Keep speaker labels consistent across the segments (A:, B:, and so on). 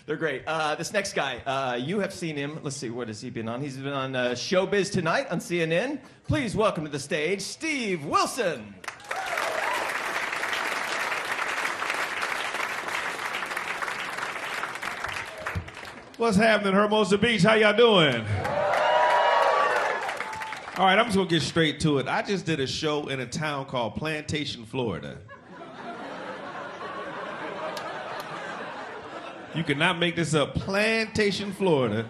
A: They're great. This next guy, you have seen him. Let's see, what has he been on? He's been on Showbiz Tonight on CNN. Please welcome to the stage, Steve Wilson.
B: What's happening, Hermosa Beach? How y'all doing? All right, I'm just gonna get straight to it. I just did a show in a town called Plantation, Florida. You cannot make this up. Plantation, Florida.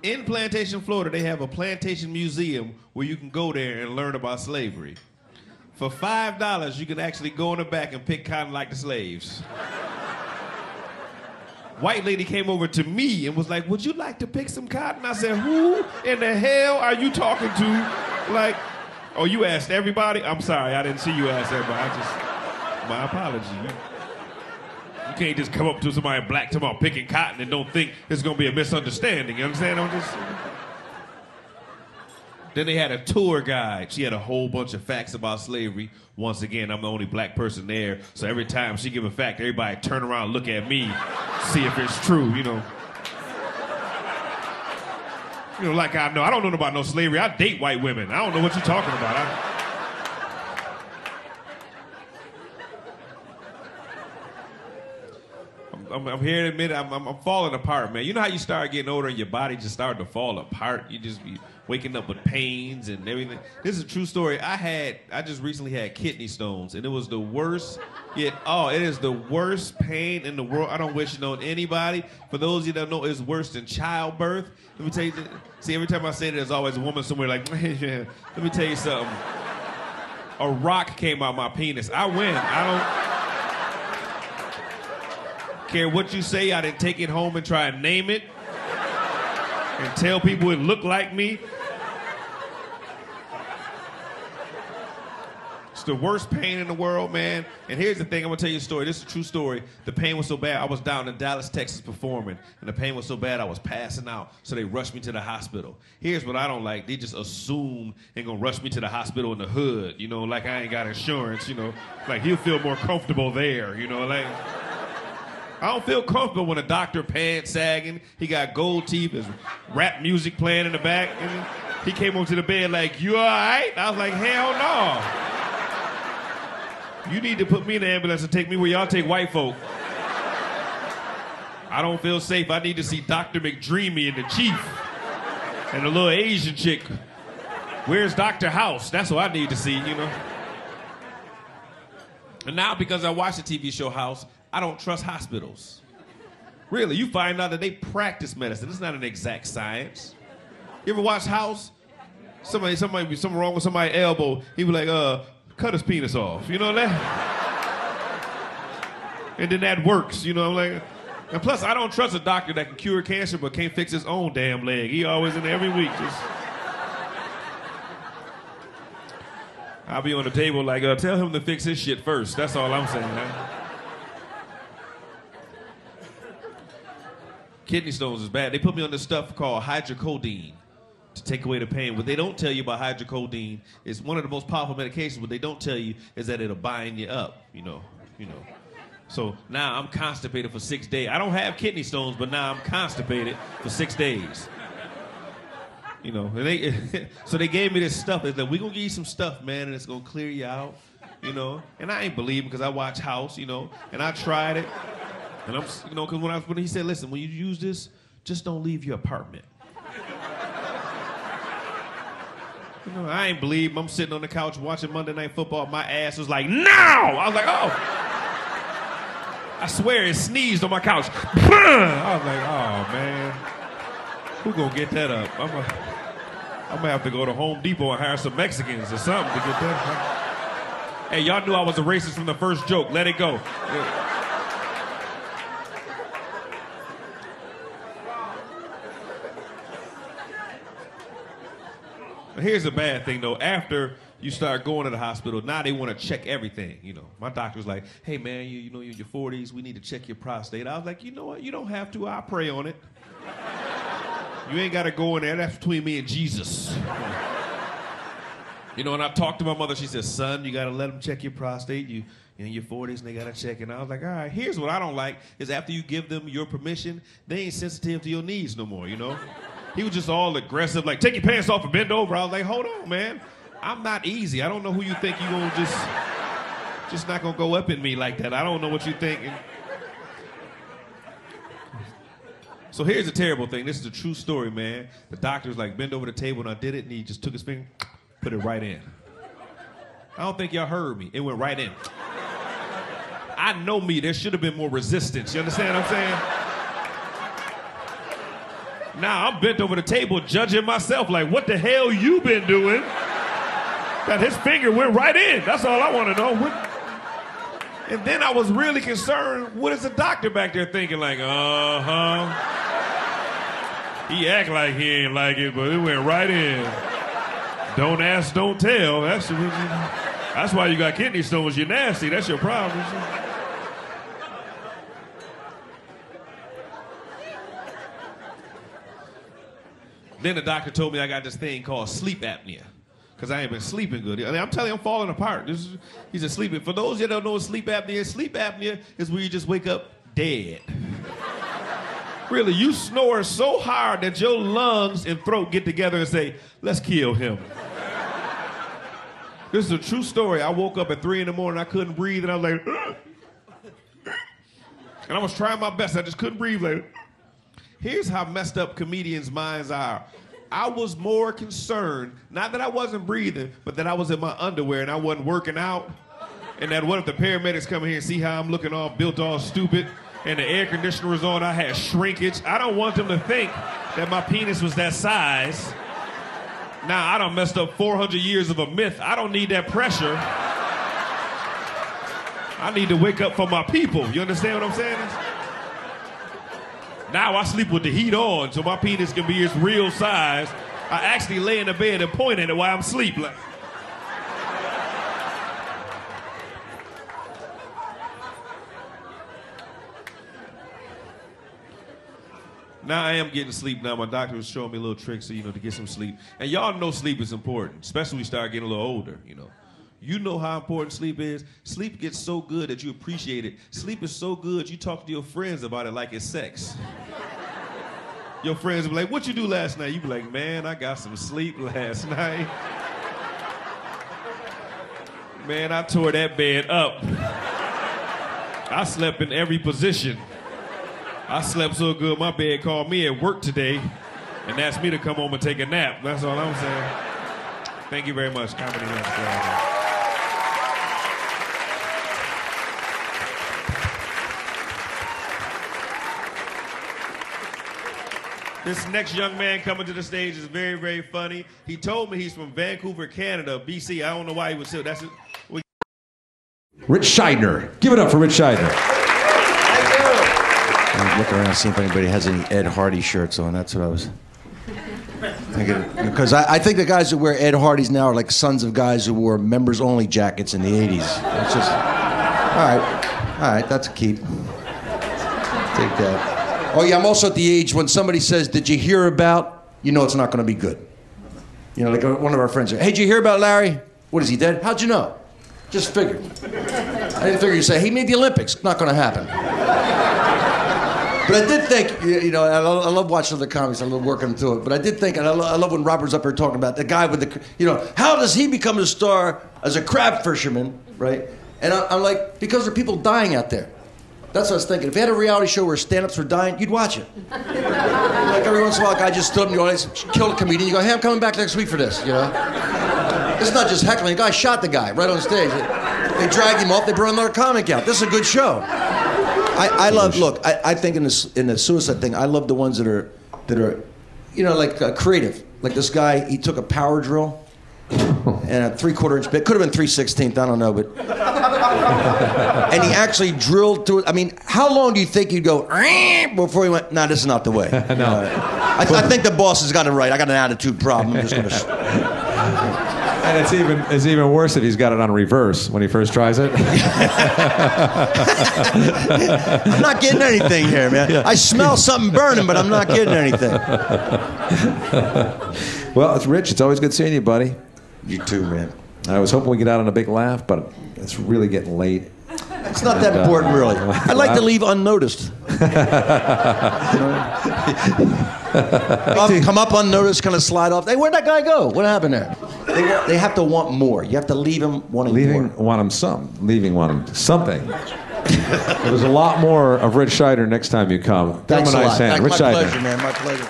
B: In Plantation, Florida, they have a plantation museum where you can go there and learn about slavery. For $5, you can actually go in the back and pick cotton like the slaves. White lady came over to me and was like, would you like to pick some cotton? I said, who in the hell are you talking to? Like, oh, you asked everybody? I'm sorry, I didn't see you ask everybody. My apology. You can't just come up to somebody black talking about picking cotton and don't think there's gonna be a misunderstanding. You understand? Then they had a tour guide. She had a whole bunch of facts about slavery. Once again, I'm the only black person there, so every time she give a fact, everybody turn around and look at me, see if it's true, you know. You know, like I know. I don't know about no slavery. I date white women. I don't know what you're talking about. I'm here to admit I'm falling apart, man. You know how you start getting older and your body just started to fall apart? You just be waking up with pains and everything. This is a true story. I just recently had kidney stones, and it was the worst. It is the worst pain in the world. I don't wish it on anybody. For those of you that don't know, it's worse than childbirth. Let me tell you, see, every time I say that, there's always a woman somewhere like, let me tell you something. A rock came out my penis. I win. I don't care what you say. I didn't take it home and try and name it and tell people it looked like me. It's the worst pain in the world, man. And here's the thing, I'm gonna tell you a story. This is a true story. The pain was so bad, I was down in Dallas, Texas performing, and the pain was so bad I was passing out, so they rushed me to the hospital. Here's what I don't like. They just assume they're gonna rush me to the hospital in the hood, you know, like I ain't got insurance, you know, like he'll feel more comfortable there, you know, like. I don't feel comfortable when a doctor pants sagging, he got gold teeth, his rap music playing in the back, and he came over to the bed like, you all right? I was like, hell no. You need to put me in the ambulance and take me where y'all take white folk. I don't feel safe. I need to see Dr. McDreamy and the chief and the little Asian chick. Where's Dr. House? That's what I need to see, you know? And now because I watch the TV show House, I don't trust hospitals. Really, you find out that they practice medicine. It's not an exact science. You ever watch House? Somebody be something wrong with somebody's elbow. He be like, cut his penis off. You know that? And then that works, you know, I'm like. And plus, I don't trust a doctor that can cure cancer but can't fix his own damn leg. He always in there every week. I'll be on the table like, tell him to fix his shit first. That's all I'm saying, man. Kidney stones is bad. They put me on this stuff called hydrocodone to take away the pain. What they don't tell you about hydrocodone is one of the most powerful medications. What they don't tell you is that it'll bind you up, you know. So now I'm constipated for 6 days. I don't have kidney stones, but now I'm constipated for 6 days. You know, and so they gave me this stuff. They said, we're going to give you some stuff, man, and it's going to clear you out, you know. And I ain't believe because I watch House, you know, and I tried it. And I'm, you know, because when he said, listen, when you use this, just don't leave your apartment. You know, I ain't believe him. I'm sitting on the couch watching Monday Night Football. My ass was like, now! I was like, oh. I swear it sneezed on my couch. I was like, oh, man. Who gonna get that up? I'm gonna have to go to Home Depot and hire some Mexicans or something to get that. Hey, y'all knew I was a racist from the first joke. Let it go. Here's the bad thing, though. After you start going to the hospital, now they want to check everything, you know. My doctor was like, hey, man, you know, you're in your 40s. We need to check your prostate. I was like, you know what? You don't have to. I'll pray on it. You ain't got to go in there. That's between me and Jesus. You know, and I talked to my mother. She said, son, you got to let him check your prostate. You in your 40s and they got a check. And I was like, all right, here's what I don't like is after you give them your permission, they ain't sensitive to your needs no more, you know? He was just all aggressive, like, take your pants off and bend over. I was like, hold on, man. I'm not easy. I don't know who you think you gonna just not gonna go up in me like that. I don't know what you think. So here's the terrible thing. This is a true story, man. The doctor was like, bend over the table, and I did it, and he just took his finger, put it right in. I don't think y'all heard me. It went right in. I know me. There should have been more resistance. You understand what I'm saying? Now I'm bent over the table judging myself like, what the hell you been doing? That his finger went right in. That's all I want to know. And then I was really concerned, what is the doctor back there thinking? Like, he act like he ain't like it, but it went right in. Don't ask, don't tell. That's why you got kidney stones. You're nasty. That's your problem. Then the doctor told me I got this thing called sleep apnea. Because I ain't been sleeping good. I mean, I'm telling you, I'm falling apart. He's just sleeping. For those that don't know what sleep apnea is where you just wake up dead. Really, you snore so hard that your lungs and throat get together and say, let's kill him. This is a true story. I woke up at 3 in the morning, I couldn't breathe, and I was like, and I was trying my best, I just couldn't breathe. Like, here's how messed up comedians' minds are. I was more concerned, not that I wasn't breathing, but that I was in my underwear and I wasn't working out. And that what if the paramedics come in here and see how I'm looking all built all stupid and the air conditioner was on, I had shrinkage. I don't want them to think that my penis was that size. Now, I done messed up 400 years of a myth. I don't need that pressure. I need to wake up for my people. You understand what I'm saying? Now I sleep with the heat on, so my penis can be its real size. I actually lay in the bed and point at it while I'm asleep. Like. Now I am getting sleep now. My doctor was showing me little tricks, to get some sleep. And y'all know sleep is important, especially when we start getting a little older, You know how important sleep is. Sleep gets so good that you appreciate it. Sleep is so good, you talk to your friends about it like it's sex. Your friends will be like, what you do last night? You be like, man, I got some sleep last night. Man, I tore that bed up. I slept in every position. I slept so good, my bed called me at work today and asked me to come home and take a nap. That's all I'm saying. Thank you very much. Comedy Night. This next young man coming to the stage is very, very funny. He told me he's from Vancouver, Canada, BC. I don't know why he would say that's it.
C: Ritch Scheidner. Give it up for Ritch Scheidner.
A: Thank you.
D: I'm looking around, see if anybody has any Ed Hardy shirts on. That's what I was thinking. Because I think the guys that wear Ed Hardys now are like sons of guys who wore members-only jackets in the 80s. It's just, all right, that's a keep. Take that. Oh yeah, I'm also at the age when somebody says, did you hear about, it's not going to be good. Like one of our friends said, hey, did you hear about Larry? What, is he dead? How'd you know? Just figured. I didn't figure you say, he made the Olympics. Not going to happen. But I did think, I love watching other comics, I love working through it, but I did think, and I love when Robert's up here talking about the guy with the, how does he become a star as a crab fisherman, right? And I'm like, because there are people dying out there. That's what I was thinking. If you had a reality show where stand-ups were dying, you'd watch it. Like every once in a while, a guy just stood up and you go, kill a comedian. You go, hey, I'm coming back next week for this, It's not just heckling. The guy shot the guy right on stage. They dragged him off. They brought another comic out. This is a good show. I think in the suicide thing, I love the ones that are creative. Like this guy, he took a power drill and a 3/4 inch bit. Could have been 3/16, I don't know, but. And he actually drilled through it. I mean, how long do you think you'd go before he went, nah, this is not the way?
C: No.
D: I think the boss has got it right. I got an attitude problem. I'm just going to...
C: And it's even worse if he's got it on reverse when he first tries it.
D: I'm not getting anything here, man. Yeah. I smell something burning, but I'm not getting anything.
C: Well, it's Rich. It's always good seeing you, buddy.
D: You too, man.
C: I was hoping we'd get out on a big laugh, but it's really getting late.
D: It's not that important, really. I like to leave unnoticed. Come up unnoticed, kind of slide off. Hey, where'd that guy go? What happened there? They have to want more. You have to leave him wanting more.
C: Leaving wanting something. There's a lot more of Ritch Scheider next time you come.
D: Thanks a lot.
C: Ritch
D: My
C: Scheider.
D: pleasure, man. My pleasure.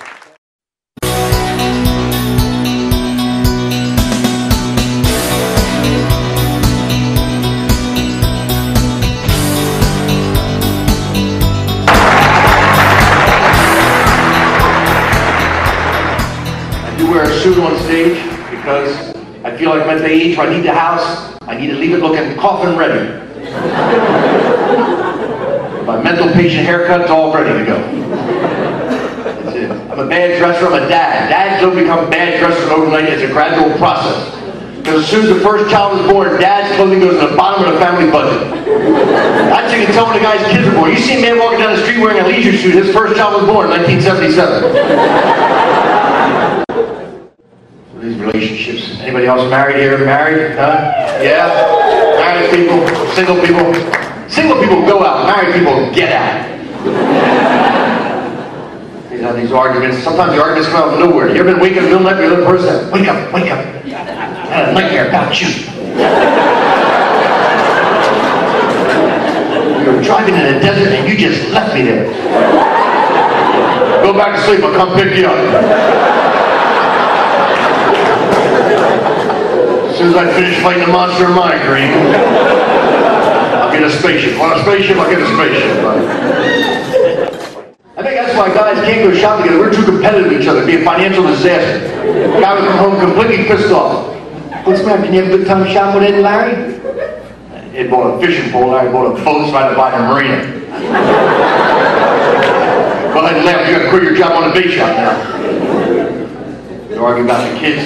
E: Wear a suit on stage because I feel like I'm at the age where I need the house, I need to leave it looking coffin ready. My mental patient haircut's all ready to go. That's it. I'm a bad dresser, I'm a dad. Dads don't become bad dressers overnight, it's a gradual process. Because as soon as the first child is born, dad's clothing goes to the bottom of the family budget. That's you can tell when a guy's kids are born. You see a man walking down the street wearing a leisure suit, his first child was born in 1977. These relationships. Anybody else married here? Married? Huh? Yeah? Married people? Single people? Single people go out. Married people get out. You know, these arguments. Sometimes the arguments come out of nowhere. You ever been waking up in the middle of the night with the other person? Wake up, wake up. I had a nightmare about you. You were driving in the desert and you just left me there. Go back to sleep. I'll come pick you up. As soon as I finish fighting the monster in my dream, I'll get a spaceship. Want a spaceship? I'll get a spaceship. I think that's why guys can't go shop together. We're too competitive with each other. It'd be a financial disaster. A guy would come home completely pissed off. What's the matter? Can you have a good time shopping with Ed and Larry? Ed bought a fishing pole. Larry bought a boat so I had to buy a marina. Go ahead and laugh. You got to quit your job on the bait shop now. They're arguing about the kids.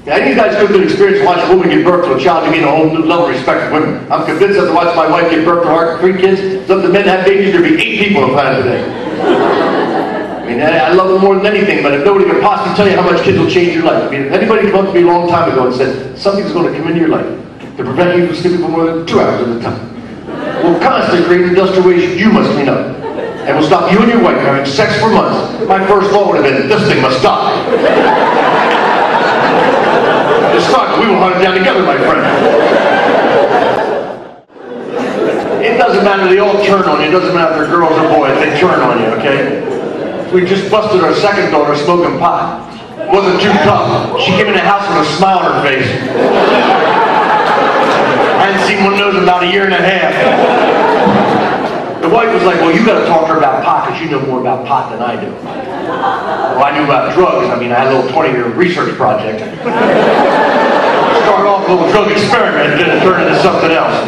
E: Yeah, you guys go through the experience of watching a woman give birth to a child, you gain a whole new level of respect for women. I'm convinced after watching my wife give birth to our 3 kids, it's up to men to have babies, there'd be 8 people on the planet today. I mean, I love them more than anything, but if nobody could possibly tell you how much kids will change your life. I mean, if anybody came up to me a long time ago and said, something's going to come into your life to prevent you from sleeping for more than 2 hours at a time. Well, constantly creating industrial waste you must clean up. And will stop you and your wife having sex for months. My first thought would have been, this thing must stop. We will hunt it down together, my friend. It doesn't matter, they all turn on you. It doesn't matter if they're girls or boys, they turn on you, okay? We just busted our second daughter smoking pot. Wasn't too tough. She came in the house with a smile on her face. I hadn't seen one of those in about a year and a half. The wife was like, well, you got to talk to her about pot because you know more about pot than I do. Well, I knew about drugs. I mean, I had a little 20-year research project. Started off a little drug experiment and then it turned into something else.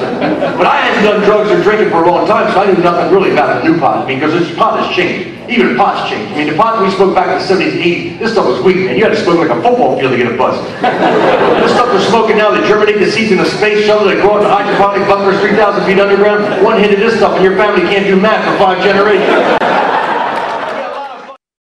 E: But I hadn't done drugs or drinking for a long time, so I knew nothing really about the new pot. I mean, because this pot has changed. Even pot's changed. I mean, the pot we smoked back in the 70s and 80s, this stuff was weak, man. You had to smoke like a football field to get a buzz. This stuff we're smoking now, they germinate the seeds in a space shuttle, they grow up in hydroponic bunkers 3,000 feet underground. One hit of this stuff and your family can't do math for 5 generations.